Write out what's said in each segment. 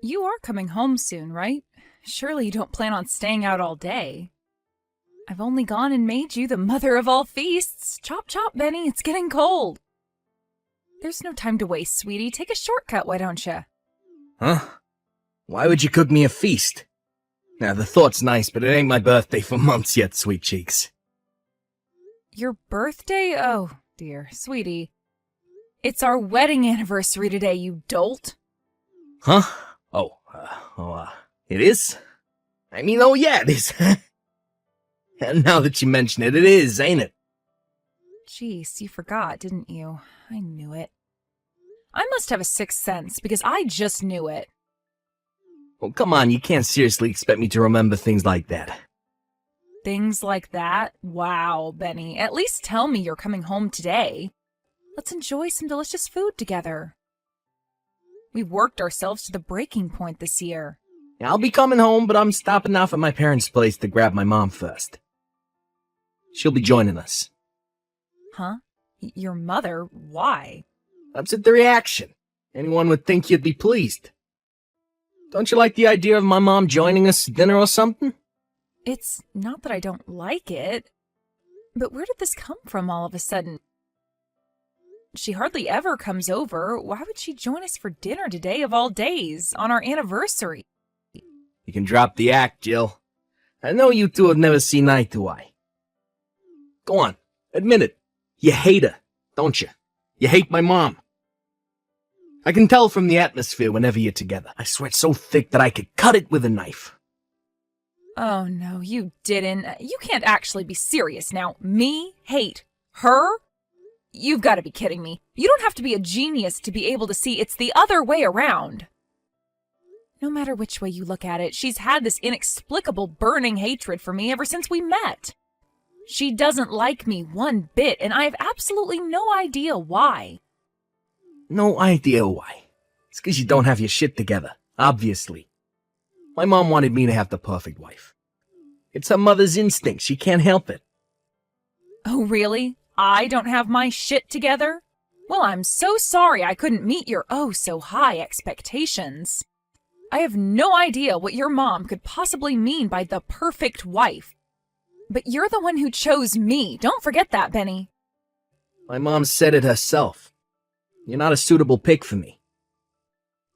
You are coming home soon, right? Surely you don't plan on staying out all day. I've only gone and made you the mother of all feasts. Chop chop, Benny, it's getting cold. There's no time to waste, sweetie. Take a shortcut, why don't you? Huh? Why would you cook me a feast? Now, the thought's nice, but it ain't my birthday for months yet, sweet cheeks. Your birthday? Oh, dear, sweetie. It's our wedding anniversary today, you dolt. Huh? It is? I mean, oh yeah, it is. And now that you mention it, it is, ain't it? Jeez, you forgot, didn't you? I knew it. I must have a sixth sense, because I just knew it. Well, come on, you can't seriously expect me to remember things like that. Things like that? Wow, Benny. At least tell me you're coming home today. Let's enjoy some delicious food together. We've worked ourselves to the breaking point this year. I'll be coming home, but I'm stopping off at my parents' place to grab my mom first. She'll be joining us. Huh? Your mother? Why? Upset the reaction. Anyone would think you'd be pleased. Don't you like the idea of my mom joining us at dinner or something? It's not that I don't like it, but where did this come from all of a sudden? She hardly ever comes over. Why would she join us for dinner today of all days, on our anniversary? You can drop the act, Jill. I know you two have never seen eye to eye. Go on, admit it. You hate her, don't you? You hate my mom. I can tell from the atmosphere whenever you're together. I swear it's so thick that I could cut it with a knife. Oh, no, you didn't. You can't actually be serious now. Me hate her? You've got to be kidding me. You don't have to be a genius to be able to see it's the other way around. No matter which way you look at it, she's had this inexplicable burning hatred for me ever since we met. She doesn't like me one bit, and I have absolutely no idea why. No idea why. It's 'cause you don't have your shit together, obviously. My mom wanted me to have the perfect wife. It's her mother's instinct. She can't help it. Oh, really? I don't have my shit together? Well, I'm so sorry I couldn't meet your oh-so-high expectations. I have no idea what your mom could possibly mean by the perfect wife. But you're the one who chose me. Don't forget that, Benny. My mom said it herself. You're not a suitable pick for me.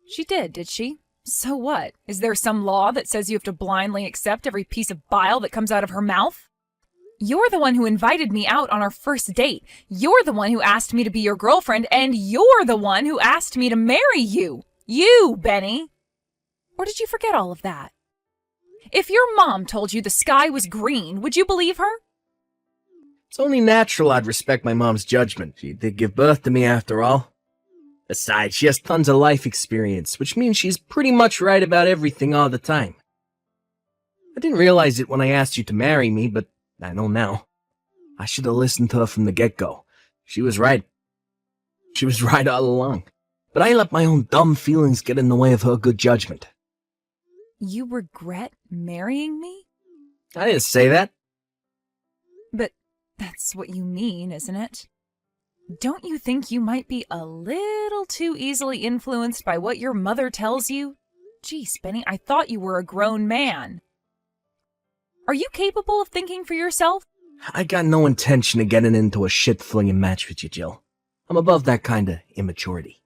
She did she? So what? Is there some law that says you have to blindly accept every piece of bile that comes out of her mouth? You're the one who invited me out on our first date. You're the one who asked me to be your girlfriend, and you're the one who asked me to marry you. You, Benny. Or did you forget all of that? If your mom told you the sky was green, would you believe her? It's only natural I'd respect my mom's judgment. She did give birth to me after all. Besides, she has tons of life experience, which means she's pretty much right about everything all the time. I didn't realize it when I asked you to marry me, but I know now. I should have listened to her from the get-go. She was right. She was right all along. But I let my own dumb feelings get in the way of her good judgment. You regret marrying me? I didn't say that. But that's what you mean, isn't it? Don't you think you might be a little too easily influenced by what your mother tells you? Geez, Benny, I thought you were a grown man. Are you capable of thinking for yourself? I got no intention of getting into a shit-flinging match with you, Jill. I'm above that kind of immaturity.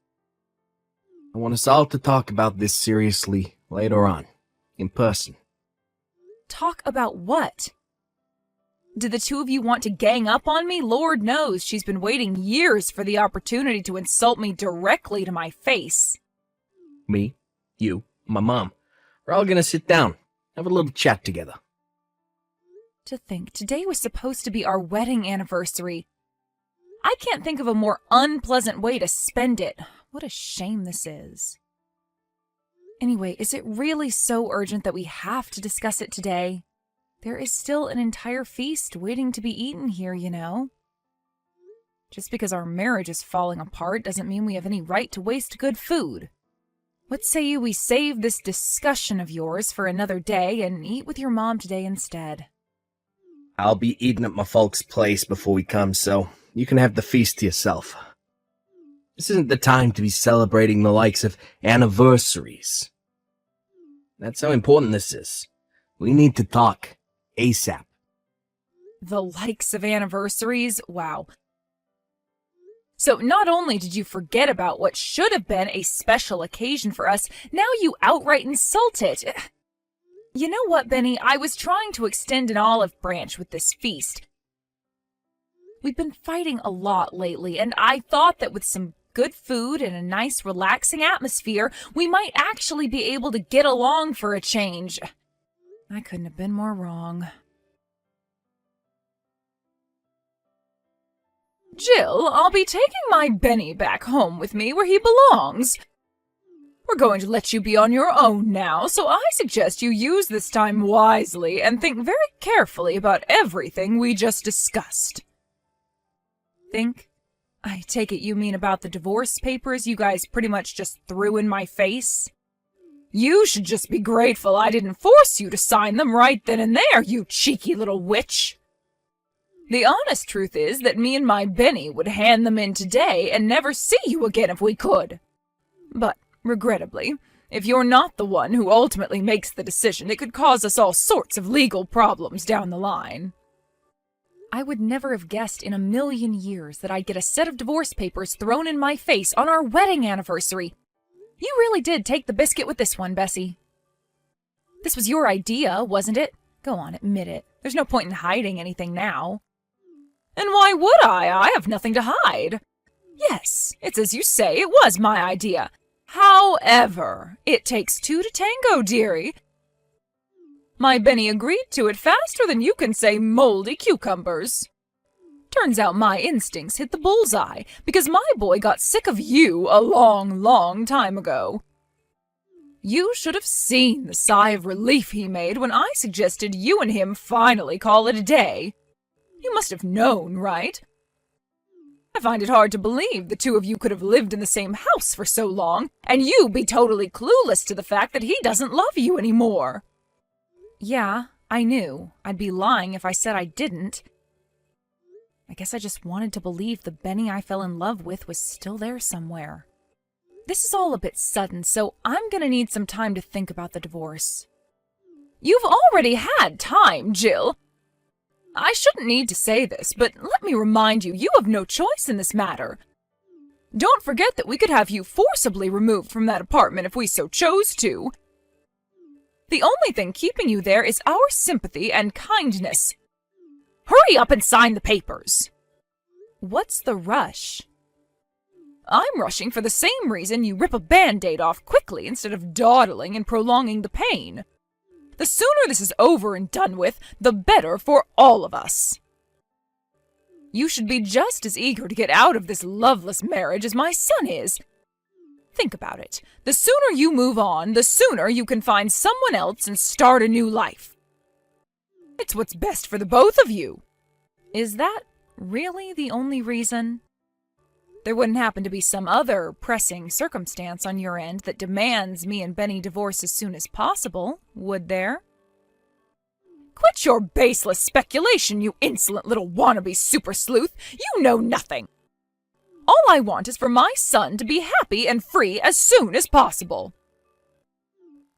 I want us all to talk about this seriously later on, in person. Talk about what? Did the two of you want to gang up on me? Lord knows she's been waiting years for the opportunity to insult me directly to my face. Me, you, my mom. We're all gonna sit down, have a little chat together. To think, today was supposed to be our wedding anniversary. I can't think of a more unpleasant way to spend it. What a shame this is. Anyway, is it really so urgent that we have to discuss it today? There is still an entire feast waiting to be eaten here, you know. Just because our marriage is falling apart doesn't mean we have any right to waste good food. What say you we save this discussion of yours for another day and eat with your mom today instead? I'll be eating at my folks' place before we come, so you can have the feast to yourself. This isn't the time to be celebrating the likes of anniversaries. That's how important this is. We need to talk. ASAP. The likes of anniversaries? Wow. So not only did you forget about what should have been a special occasion for us, now you outright insult it. You know what, Benny? I was trying to extend an olive branch with this feast. We've been fighting a lot lately, and I thought that with some good food and a nice relaxing atmosphere, we might actually be able to get along for a change. I couldn't have been more wrong. Jill, I'll be taking my Benny back home with me where he belongs. We're going to let you be on your own now, so I suggest you use this time wisely and think very carefully about everything we just discussed. Think? I take it you mean about the divorce papers you guys pretty much just threw in my face? You should just be grateful I didn't force you to sign them right then and there, you cheeky little witch. The honest truth is that me and my Benny would hand them in today and never see you again if we could. But, regrettably, if you're not the one who ultimately makes the decision, it could cause us all sorts of legal problems down the line. I would never have guessed in a million years that I'd get a set of divorce papers thrown in my face on our wedding anniversary. You really did take the biscuit with this one, Bessie. This was your idea, wasn't it? Go on, admit it. There's no point in hiding anything now. And why would I? I have nothing to hide. Yes, it's as you say, it was my idea. However, it takes two to tango, dearie. My Benny agreed to it faster than you can say moldy cucumbers. Turns out my instincts hit the bullseye, because my boy got sick of you a long, long time ago. You should have seen the sigh of relief he made when I suggested you and him finally call it a day. You must have known, right? I find it hard to believe the two of you could have lived in the same house for so long, and you be totally clueless to the fact that he doesn't love you anymore. Yeah, I knew. I'd be lying if I said I didn't. I guess I just wanted to believe the Benny I fell in love with was still there somewhere. This is all a bit sudden, so I'm gonna need some time to think about the divorce. You've already had time, Jill. I shouldn't need to say this, but let me remind you, you have no choice in this matter. Don't forget that we could have you forcibly removed from that apartment if we so chose to. The only thing keeping you there is our sympathy and kindness. Hurry up and sign the papers. What's the rush? I'm rushing for the same reason you rip a Band-Aid off quickly instead of dawdling and prolonging the pain. The sooner this is over and done with, the better for all of us. You should be just as eager to get out of this loveless marriage as my son is. Think about it. The sooner you move on, the sooner you can find someone else and start a new life. It's what's best for the both of you. Is that really the only reason? There wouldn't happen to be some other pressing circumstance on your end that demands me and Benny divorce as soon as possible, would there? Quit your baseless speculation, you insolent little wannabe super sleuth. You know nothing. All I want is for my son to be happy and free as soon as possible.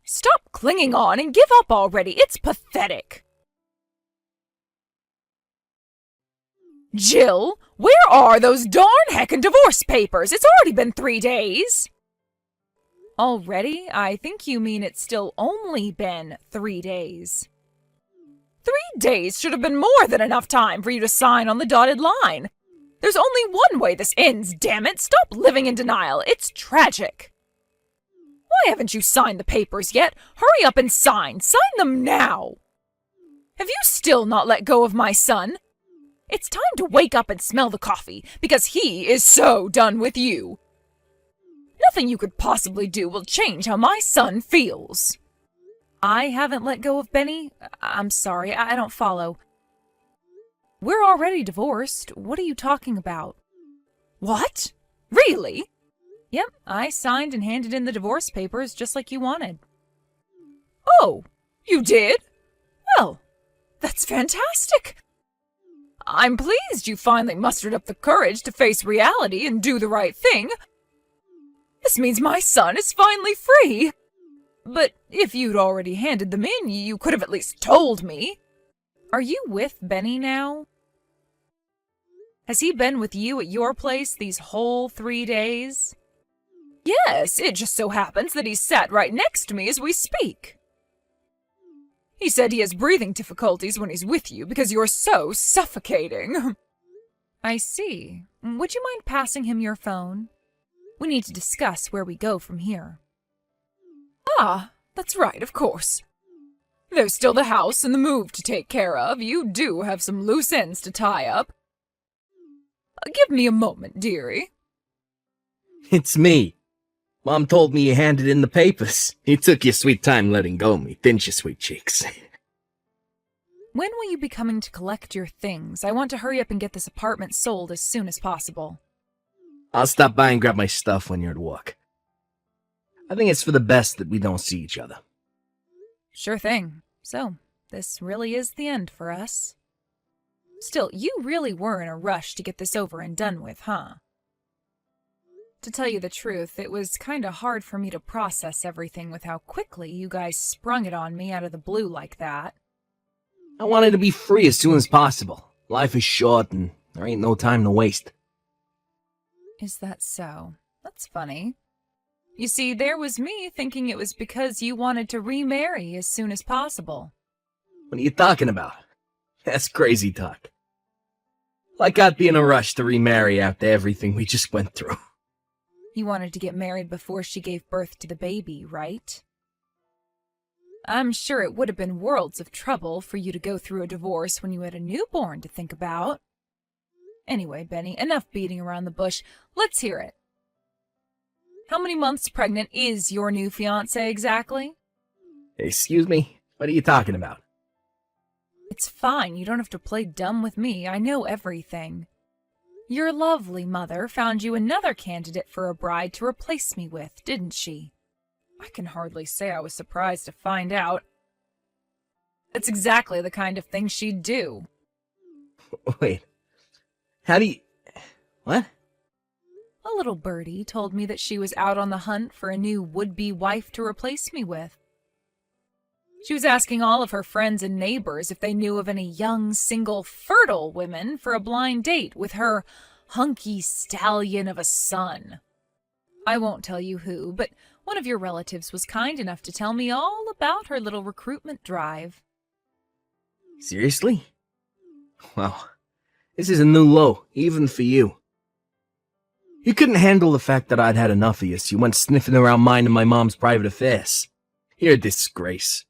Stop clinging on and give up already. It's pathetic. Jill, where are those darn heckin' divorce papers? It's already been 3 days. Already? I think you mean it's still only been 3 days. 3 days should have been more than enough time for you to sign on the dotted line. There's only one way this ends, damn it! Stop living in denial. It's tragic. Why haven't you signed the papers yet? Hurry up and sign. Sign them now. Have you still not let go of my son? It's time to wake up and smell the coffee, because he is so done with you. Nothing you could possibly do will change how my son feels. I haven't let go of Benny? I'm sorry, I don't follow. We're already divorced. What are you talking about? What? Really? Yep, I signed and handed in the divorce papers just like you wanted. Oh, you did? Well, that's fantastic. I'm pleased you finally mustered up the courage to face reality and do the right thing. This means my son is finally free. But if you'd already handed them in, you could have at least told me. Are you with Benny now? Has he been with you at your place these whole 3 days? Yes, it just so happens that he's sat right next to me as we speak. He said he has breathing difficulties when he's with you because you're so suffocating. I see. Would you mind passing him your phone? We need to discuss where we go from here. Ah, that's right, of course. There's still the house and the move to take care of. You do have some loose ends to tie up. Give me a moment, dearie. It's me. Mom told me you handed in the papers. You took your sweet time letting go of me, didn't you, sweet cheeks? When will you be coming to collect your things? I want to hurry up and get this apartment sold as soon as possible. I'll stop by and grab my stuff when you're at work. I think it's for the best that we don't see each other. Sure thing. So, this really is the end for us. Still, you really were in a rush to get this over and done with, huh? To tell you the truth, it was kinda hard for me to process everything with how quickly you guys sprung it on me out of the blue like that. I wanted to be free as soon as possible. Life is short and there ain't no time to waste. Is that so? That's funny. You see, there was me thinking it was because you wanted to remarry as soon as possible. What are you talking about? That's crazy talk. Like I'd be in a rush to remarry after everything we just went through. You wanted to get married before she gave birth to the baby, right? I'm sure it would have been worlds of trouble for you to go through a divorce when you had a newborn to think about. Anyway, Benny, enough beating around the bush. Let's hear it. How many months pregnant is your new fiancé exactly? Excuse me? What are you talking about? It's fine. You don't have to play dumb with me. I know everything. Your lovely mother found you another candidate for a bride to replace me with, didn't she? I can hardly say I was surprised to find out. It's exactly the kind of thing she'd do. Wait. How do you... What? A little birdie told me that she was out on the hunt for a new would-be wife to replace me with. She was asking all of her friends and neighbors if they knew of any young, single, fertile women for a blind date with her hunky stallion of a son. I won't tell you who, but one of your relatives was kind enough to tell me all about her little recruitment drive. Seriously? Wow. This is a new low, even for you. You couldn't handle the fact that I'd had enough of you, so you went sniffing around mine and my mom's private affairs. You're a disgrace.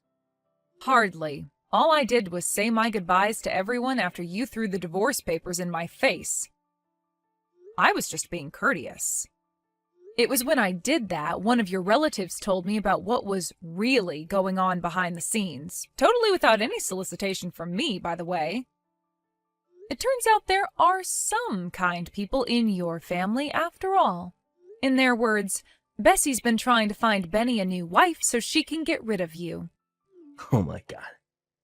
Hardly. All I did was say my goodbyes to everyone after you threw the divorce papers in my face. I was just being courteous. It was when I did that, one of your relatives told me about what was really going on behind the scenes. Totally without any solicitation from me, by the way. It turns out there are some kind people in your family, after all. In their words, Bessie's been trying to find Benny a new wife so she can get rid of you. Oh my god.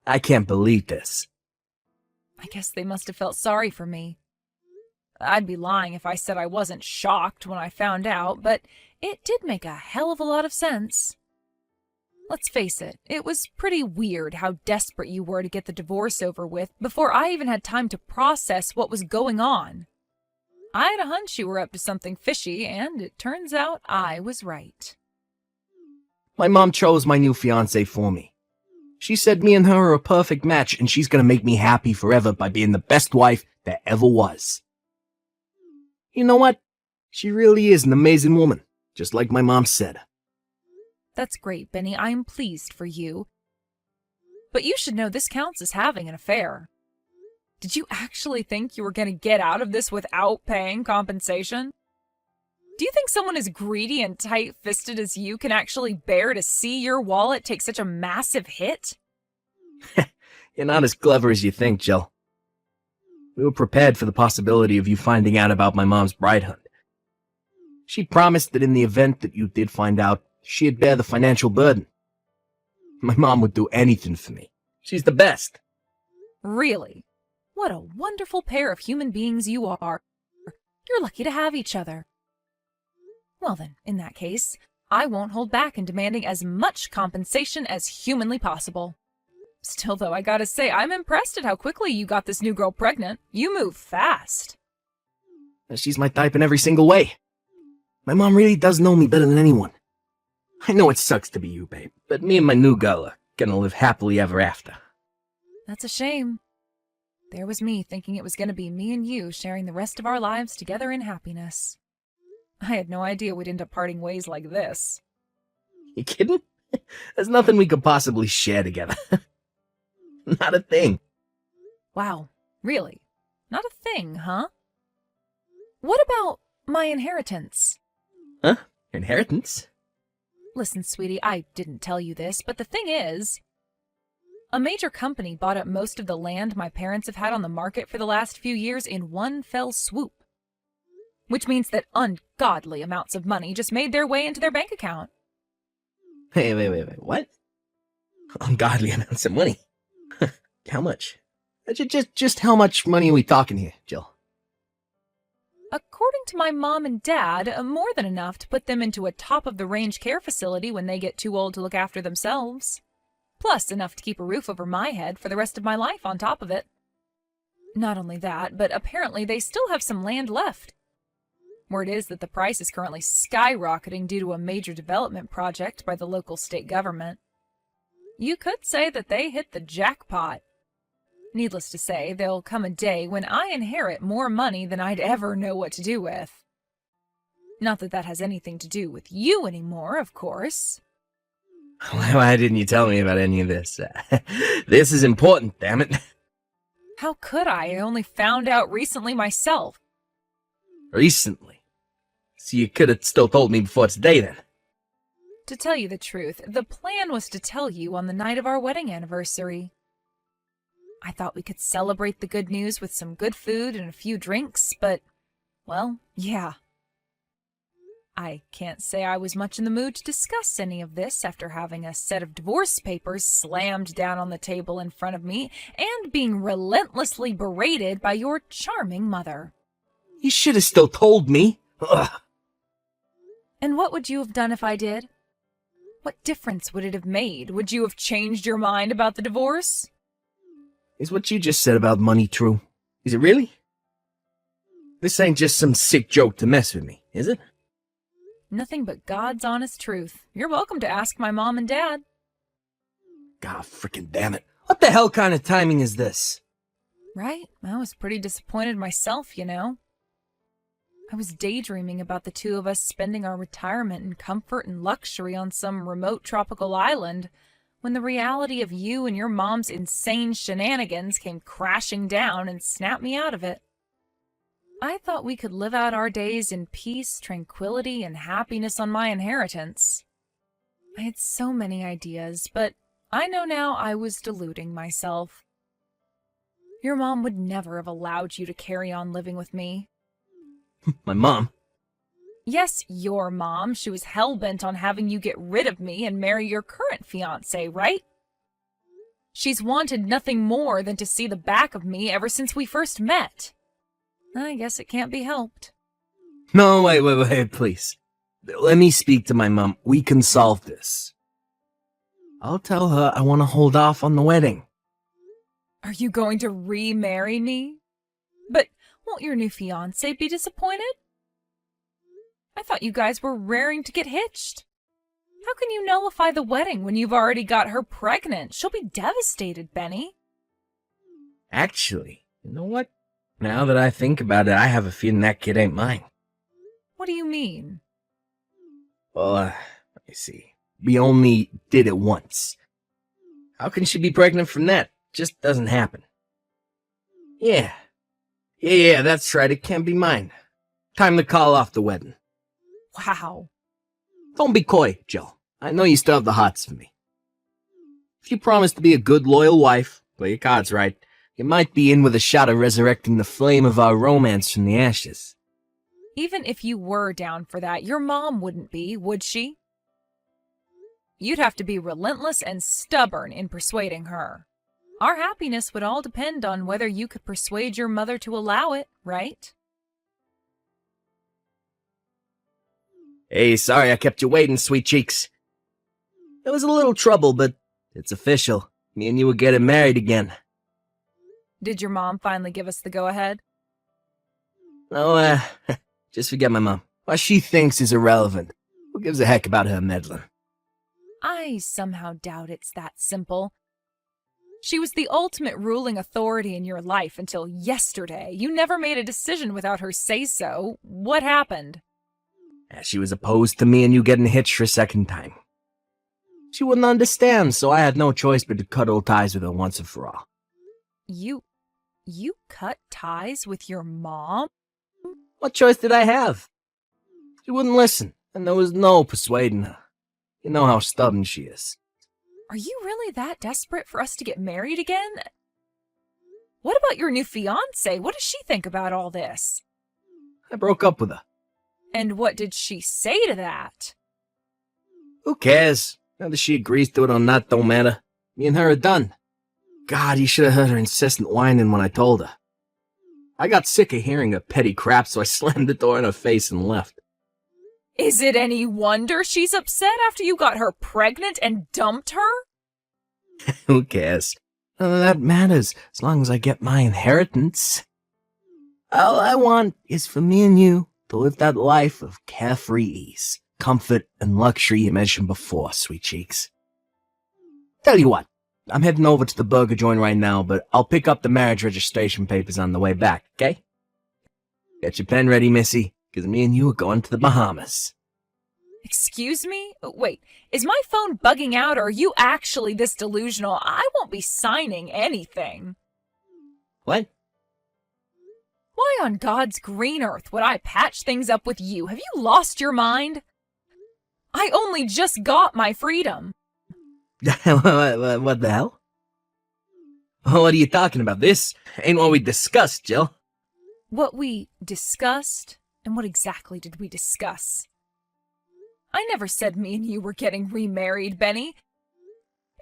I can't believe this. I guess they must have felt sorry for me. I'd be lying if I said I wasn't shocked when I found out, but it did make a hell of a lot of sense. Let's face it, it was pretty weird how desperate you were to get the divorce over with before I even had time to process what was going on. I had a hunch you were up to something fishy, and it turns out I was right. My mom chose my new fiancé for me. She said me and her are a perfect match and she's gonna make me happy forever by being the best wife there ever was. You know what? She really is an amazing woman, just like my mom said. That's great, Benny. I'm pleased for you. But you should know this counts as having an affair. Did you actually think you were going to get out of this without paying compensation? Do you think someone as greedy and tight-fisted as you can actually bear to see your wallet take such a massive hit? You're not as clever as you think, Jill. We were prepared for the possibility of you finding out about my mom's bride hunt. She promised that in the event that you did find out, she'd bear the financial burden. My mom would do anything for me. She's the best. Really? What a wonderful pair of human beings you are. You're lucky to have each other. Well then, in that case, I won't hold back in demanding as much compensation as humanly possible. Still, though, I gotta say, I'm impressed at how quickly you got this new girl pregnant. You move fast. She's my type in every single way. My mom really does know me better than anyone. I know it sucks to be you, babe, but me and my new girl are gonna live happily ever after. That's a shame. There was me thinking it was gonna be me and you sharing the rest of our lives together in happiness. I had no idea we'd end up parting ways like this. You kidding? There's nothing we could possibly share together. Not a thing. Wow, really? Not a thing, huh? What about my inheritance? Huh? Inheritance? Listen, sweetie, I didn't tell you this, but the thing is, a major company bought up most of the land my parents have had on the market for the last few years in one fell swoop. Which means that ungodly amounts of money just made their way into their bank account. Wait, what? Ungodly amounts of money? How much? Just how much money are we talking here, Jill? According to my mom and dad, more than enough to put them into a top-of-the-range care facility when they get too old to look after themselves. Plus enough to keep a roof over my head for the rest of my life on top of it. Not only that, but apparently they still have some land left. Word is that the price is currently skyrocketing due to a major development project by the local state government. You could say that they hit the jackpot. Needless to say, there'll come a day when I inherit more money than I'd ever know what to do with. Not that that has anything to do with you anymore, of course. Why didn't you tell me about any of this? This is important, damn it. How could I? I only found out recently myself. Recently? So you could have still told me before today, then. To tell you the truth, the plan was to tell you on the night of our wedding anniversary. I thought we could celebrate the good news with some good food and a few drinks, but, well, yeah. I can't say I was much in the mood to discuss any of this after having a set of divorce papers slammed down on the table in front of me and being relentlessly berated by your charming mother. You should have still told me. Ugh. And what would you have done if I did? What difference would it have made? Would you have changed your mind about the divorce? Is what you just said about money true? Is it really? This ain't just some sick joke to mess with me, is it? Nothing but God's honest truth. You're welcome to ask my mom and dad. God frickin' damn it. What the hell kind of timing is this? Right? I was pretty disappointed myself, you know. I was daydreaming about the two of us spending our retirement in comfort and luxury on some remote tropical island, when the reality of you and your mom's insane shenanigans came crashing down and snapped me out of it. I thought we could live out our days in peace, tranquility, and happiness on my inheritance. I had so many ideas, but I know now I was deluding myself. Your mom would never have allowed you to carry on living with me. My mom? Yes, your mom. She was hell-bent on having you get rid of me and marry your current fiancé, right? She's wanted nothing more than to see the back of me ever since we first met. I guess it can't be helped. No, wait, please. Let me speak to my mom. We can solve this. I'll tell her I want to hold off on the wedding. Are you going to remarry me? But won't your new fiancé be disappointed? I thought you guys were raring to get hitched. How can you nullify the wedding when you've already got her pregnant? She'll be devastated, Benny. Actually, you know what? Now that I think about it, I have a feeling that kid ain't mine. What do you mean? Well, let me see. We only did it once. How can she be pregnant from that? Just doesn't happen. Yeah, that's right. It can't be mine. Time to call off the wedding. Wow. Don't be coy, Jill. I know you still have the hots for me. If you promise to be a good, loyal wife, play your cards right, you might be in with a shot of resurrecting the flame of our romance from the ashes. Even if you were down for that, your mom wouldn't be, would she? You'd have to be relentless and stubborn in persuading her. Our happiness would all depend on whether you could persuade your mother to allow it, right? Hey, sorry I kept you waiting, sweet cheeks. There was a little trouble, but it's official. Me and you are getting married again. Did your mom finally give us the go-ahead? Oh, just forget my mom. What she thinks is irrelevant. Who gives a heck about her meddling? I somehow doubt it's that simple. She was the ultimate ruling authority in your life until yesterday. You never made a decision without her say-so. What happened? She was opposed to me and you getting hitched for a second time. She wouldn't understand, so I had no choice but to cut old ties with her once and for all. You cut ties with your mom? What choice did I have? She wouldn't listen, and there was no persuading her. You know how stubborn she is. Are you really that desperate for us to get married again? What about your new fiancé? What does she think about all this? I broke up with her. And what did she say to that? Who cares? Whether she agrees to it or not don't matter. Me and her are done. God, you should have heard her incessant whining when I told her. I got sick of hearing her petty crap, so I slammed the door in her face and left. Is it any wonder she's upset after you got her pregnant and dumped her? Who cares? None of that matters, as long as I get my inheritance. All I want is for me and you to live that life of carefree ease, comfort, and luxury you mentioned before, sweet cheeks. Tell you what, I'm heading over to the burger joint right now, but I'll pick up the marriage registration papers on the way back, okay? Get your pen ready, Missy, because me and you are going to the Bahamas. Excuse me? Wait, is my phone bugging out or are you actually this delusional? I won't be signing anything. What? Why on God's green earth would I patch things up with you? Have you lost your mind? I only just got my freedom. What the hell? What are you talking about? This ain't what we discussed, Jill. What we discussed? And what exactly did we discuss? I never said me and you were getting remarried, Benny.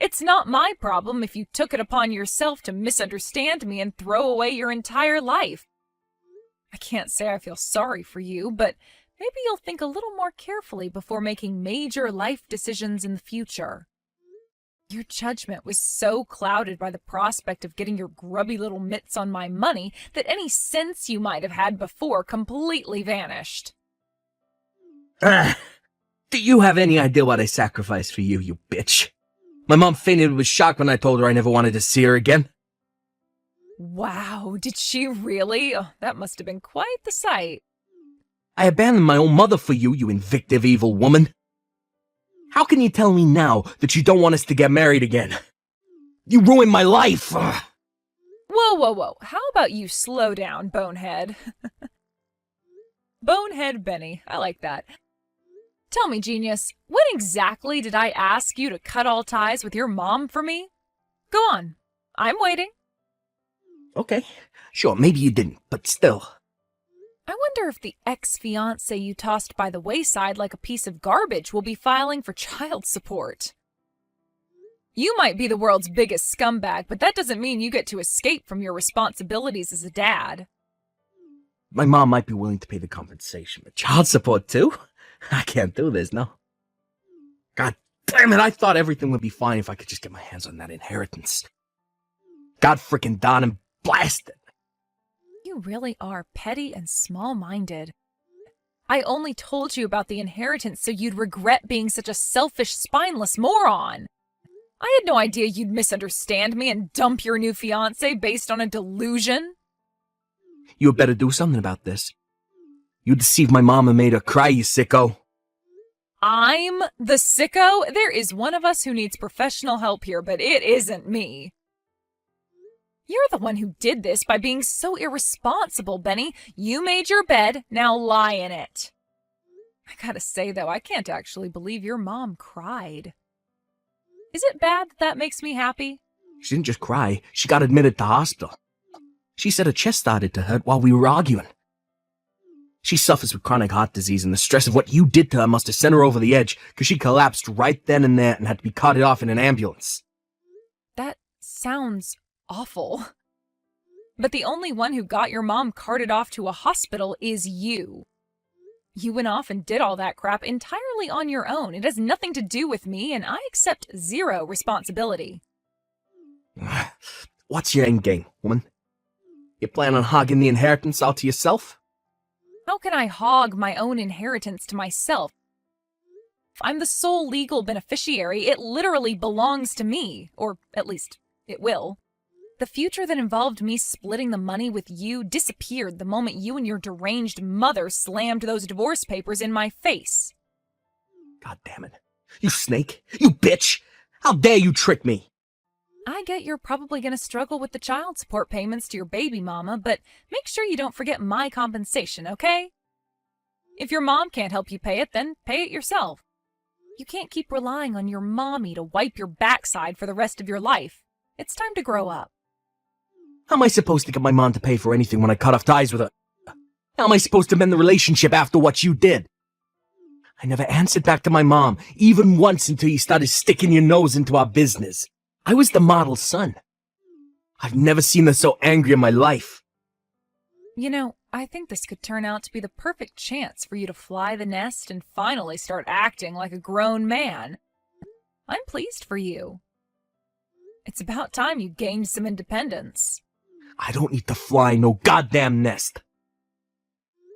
It's not my problem if you took it upon yourself to misunderstand me and throw away your entire life. I can't say I feel sorry for you, but maybe you'll think a little more carefully before making major life decisions in the future. Your judgment was so clouded by the prospect of getting your grubby little mitts on my money that any sense you might have had before completely vanished. Do you have any idea what I sacrificed for you, you bitch? My mom fainted with shock when I told her I never wanted to see her again. Wow, did she really? Oh, that must have been quite the sight. I abandoned my own mother for you, you invictive evil woman. How can you tell me now that you don't want us to get married again? You ruined my life! Ugh. Whoa. How about you slow down, Bonehead? Bonehead Benny, I like that. Tell me, genius, when exactly did I ask you to cut all ties with your mom for me? Go on, I'm waiting. Okay, sure, maybe you didn't, but still. I wonder if the ex-fiancé you tossed by the wayside like a piece of garbage will be filing for child support. You might be the world's biggest scumbag, but that doesn't mean you get to escape from your responsibilities as a dad. My mom might be willing to pay the compensation, but child support too? I can't do this, no. God damn it, I thought everything would be fine if I could just get my hands on that inheritance. God frickin' darn and blast it. You really are petty and small-minded. I only told you about the inheritance so you'd regret being such a selfish, spineless moron. I had no idea you'd misunderstand me and dump your new fiancé based on a delusion. You had better do something about this. You deceived my mom and made her cry, you sicko. I'm the sicko? There is one of us who needs professional help here, but it isn't me. You're the one who did this by being so irresponsible, Benny. You made your bed, now lie in it. I gotta say, though, I can't actually believe your mom cried. Is it bad that makes me happy? She didn't just cry, she got admitted to hospital. She said her chest started to hurt while we were arguing. She suffers with chronic heart disease, and the stress of what you did to her must have sent her over the edge, because she collapsed right then and there and had to be carted off in an ambulance. That sounds awful. But the only one who got your mom carted off to a hospital is you. You went off and did all that crap entirely on your own. It has nothing to do with me, and I accept zero responsibility. What's your end game, woman? You plan on hogging the inheritance all to yourself? How can I hog my own inheritance to myself? I'm the sole legal beneficiary. It literally belongs to me, or at least it will. The future that involved me splitting the money with you disappeared the moment you and your deranged mother slammed those divorce papers in my face. God damn it. You snake! You bitch! How dare you trick me! I get you're probably going to struggle with the child support payments to your baby mama, but make sure you don't forget my compensation, okay? If your mom can't help you pay it, then pay it yourself. You can't keep relying on your mommy to wipe your backside for the rest of your life. It's time to grow up. How am I supposed to get my mom to pay for anything when I cut off ties with her? How am I supposed to mend the relationship after what you did? I never answered back to my mom, even once until you started sticking your nose into our business. I was the model son. I've never seen her so angry in my life. You know, I think this could turn out to be the perfect chance for you to fly the nest and finally start acting like a grown man. I'm pleased for you. It's about time you gained some independence. I don't need to fly no goddamn nest.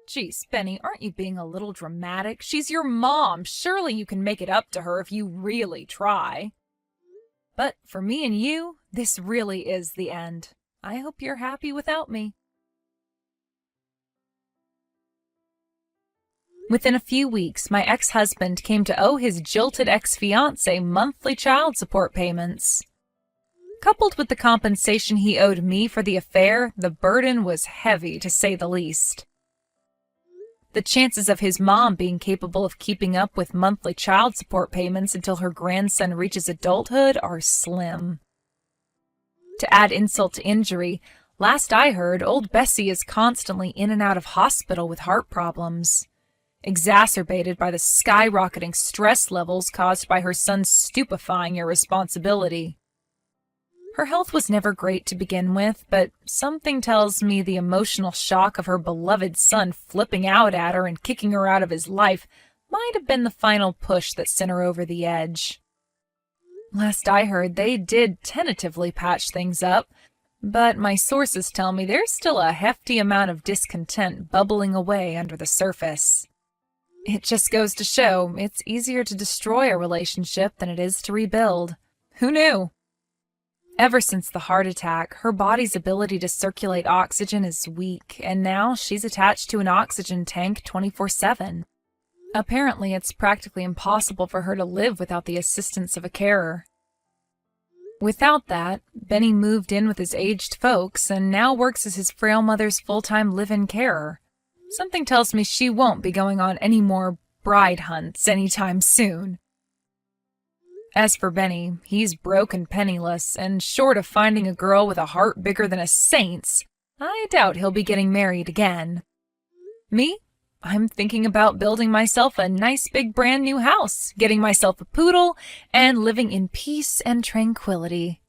Geez, Benny, aren't you being a little dramatic? She's your mom. Surely you can make it up to her if you really try. But for me and you, this really is the end. I hope you're happy without me. Within a few weeks, my ex-husband came to owe his jilted ex-fiancée monthly child support payments. Coupled with the compensation he owed me for the affair, the burden was heavy, to say the least. The chances of his mom being capable of keeping up with monthly child support payments until her grandson reaches adulthood are slim. To add insult to injury, last I heard, old Bessie is constantly in and out of hospital with heart problems, exacerbated by the skyrocketing stress levels caused by her son's stupefying irresponsibility. Her health was never great to begin with, but something tells me the emotional shock of her beloved son flipping out at her and kicking her out of his life might have been the final push that sent her over the edge. Last I heard, they did tentatively patch things up, but my sources tell me there's still a hefty amount of discontent bubbling away under the surface. It just goes to show it's easier to destroy a relationship than it is to rebuild. Who knew? Ever since the heart attack, her body's ability to circulate oxygen is weak, and now she's attached to an oxygen tank 24/7. Apparently, it's practically impossible for her to live without the assistance of a carer. Without that, Benny moved in with his aged folks and now works as his frail mother's full-time live-in carer. Something tells me she won't be going on any more bride hunts anytime soon. As for Benny, he's broke and penniless, and short of finding a girl with a heart bigger than a saint's, I doubt he'll be getting married again. Me? I'm thinking about building myself a nice big brand new house, getting myself a poodle, and living in peace and tranquility.